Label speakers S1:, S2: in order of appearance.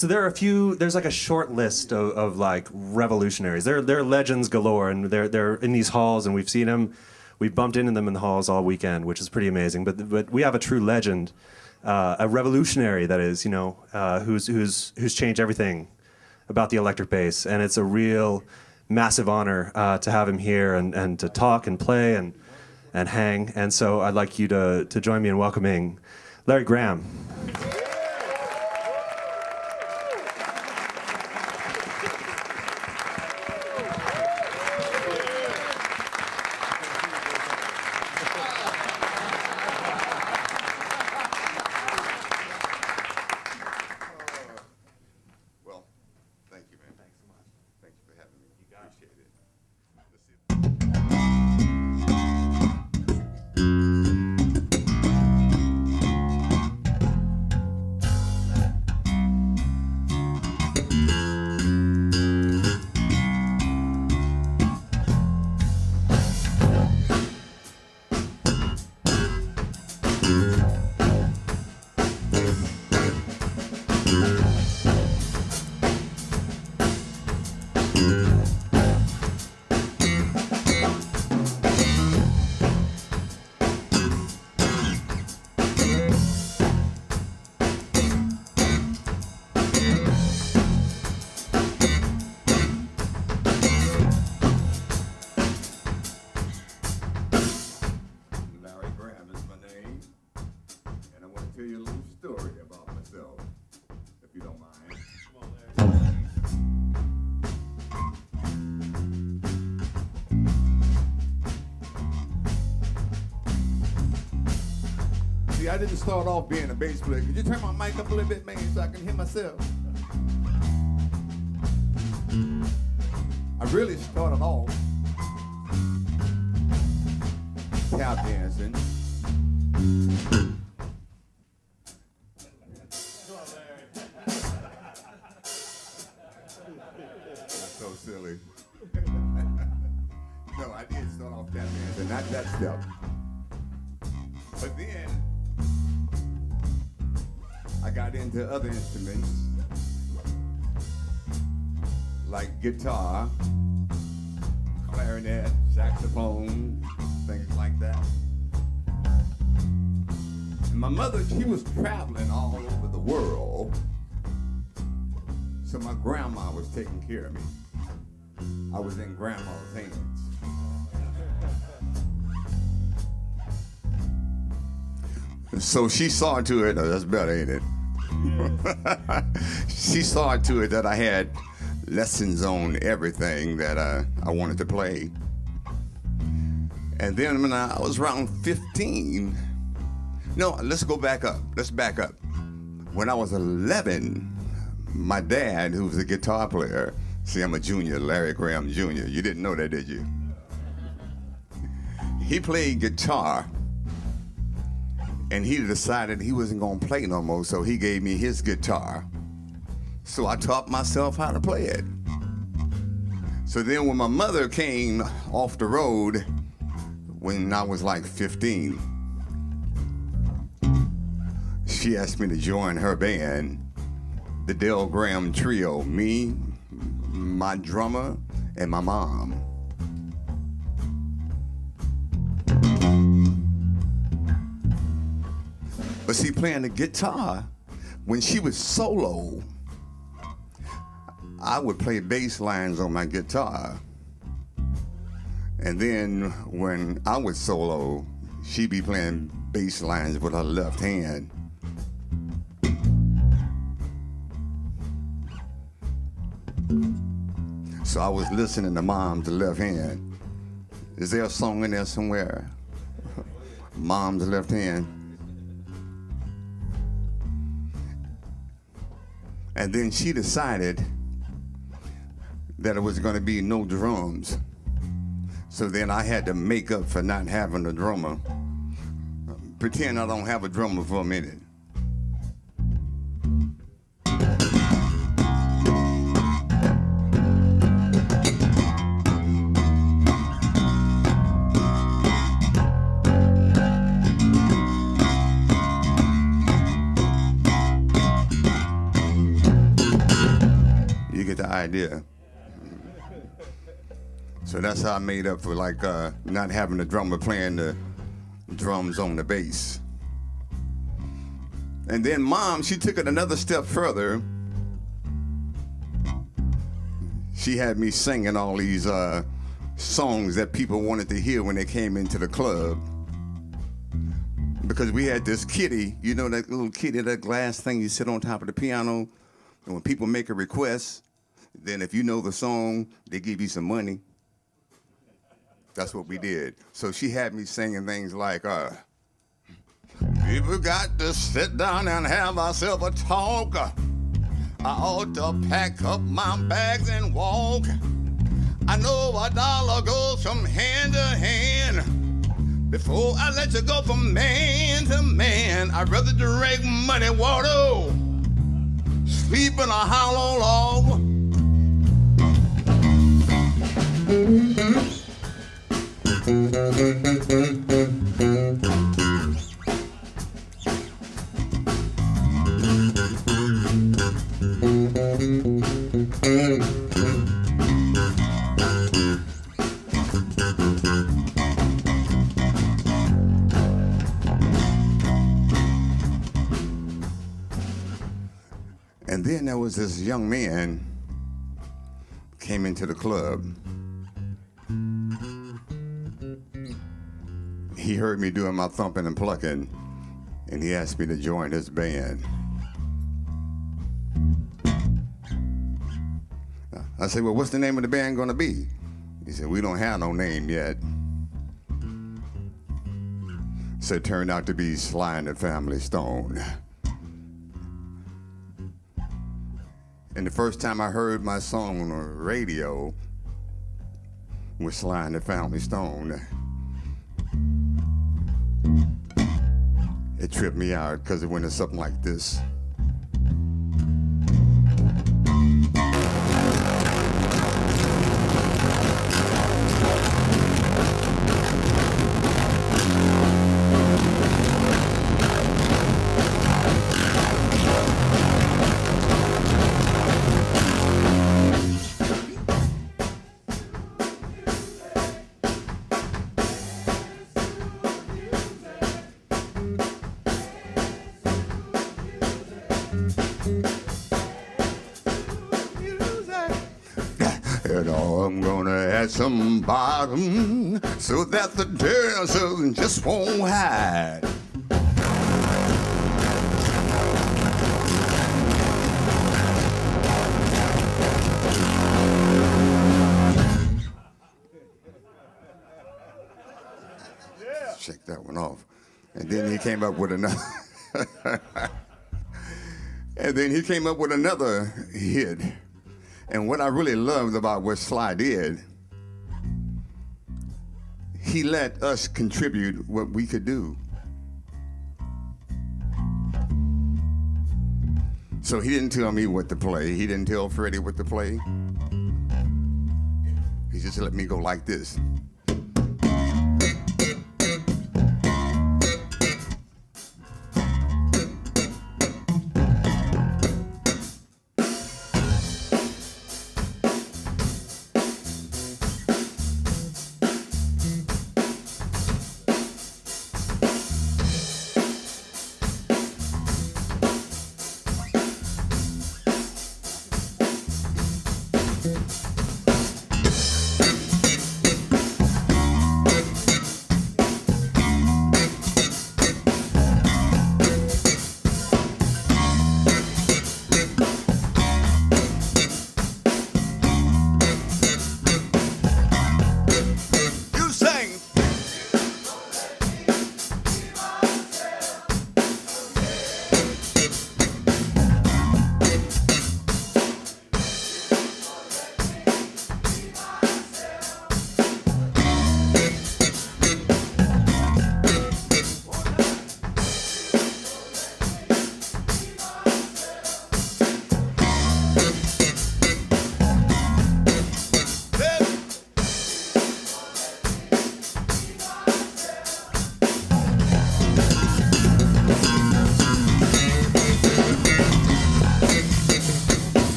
S1: So there are a few. There's like a short list of like revolutionaries. They're legends galore, and they're in these halls, and we've seen them. We've bumped into them in the halls all weekend, which is pretty amazing. But we have a true legend, a revolutionary that is, you know, who's changed everything about the electric bass, and it's a real massive honor to have him here and to talk and play and hang. And so I'd like you to join me in welcoming Larry Graham.
S2: I didn't start off being a bass player. Could you turn my mic up a little bit, man, so I can hear myself? I really started off tap dancing. That's so silly. No, I did start off tap dancing, not that step. But then I got into other instruments like guitar, clarinet, saxophone, things like that. And my mother, she was traveling all over the world, so my grandma was taking care of me. I was in grandma's hands. So she saw to it, that's better, ain't it? She saw to it that I had lessons on everything that I wanted to play. And then when I was around 15, no, let's go back up. Let's back up. When I was 11, my dad, who was a guitar player, see, I'm a junior, Larry Graham Jr. You didn't know that, did you? He played guitar. And he decided he wasn't gonna play no more, so he gave me his guitar. So I taught myself how to play it. So then when my mother came off the road, when I was like 15, she asked me to join her band, the Dale Graham Trio, me, my drummer, and my mom. But see, playing the guitar, when she was solo, I would play bass lines on my guitar. And then when I was solo, she'd be playing bass lines with her left hand. So I was listening to Mom's left hand. Is there a song in there somewhere? Mom's left hand. And then she decided that it was going to be no drums. So then I had to make up for not having a drummer. Pretend I don't have a drummer for a minute. idea. So that's how I made up for like not having the drummer playing the drums on the bass. And then Mom, she took it another step further. She had me singing all these songs that people wanted to hear when they came into the club. Because we had this kitty, you know that little kitty, that glass thing you sit on top of the piano, and when people make a request, then if you know the song, they give you some money. That's what we did. So she had me singing things like, people got to sit down and have ourselves a talk. I ought to pack up my bags and walk. I know a dollar goes from hand to hand. Before I let you go from man to man, I'd rather drink muddy water, sleep in a hollow log. And then there was this young man came into the club. He heard me doing my thumping and plucking, and he asked me to join his band. I said, well, what's the name of the band gonna be? He said, we don't have no name yet. So it turned out to be Sly and the Family Stone. And the first time I heard my song on the radio was Sly and the Family Stone. It tripped me out because it went to something like this. And I'm gonna add some bottom so that the dancers just won't hide. Check that one off. And then he came up with another. And then he came up with another hit. And what I really loved about what Sly did, he let us contribute what we could do. So he didn't tell me what to play. He didn't tell Freddie what to play. He just let me go like this.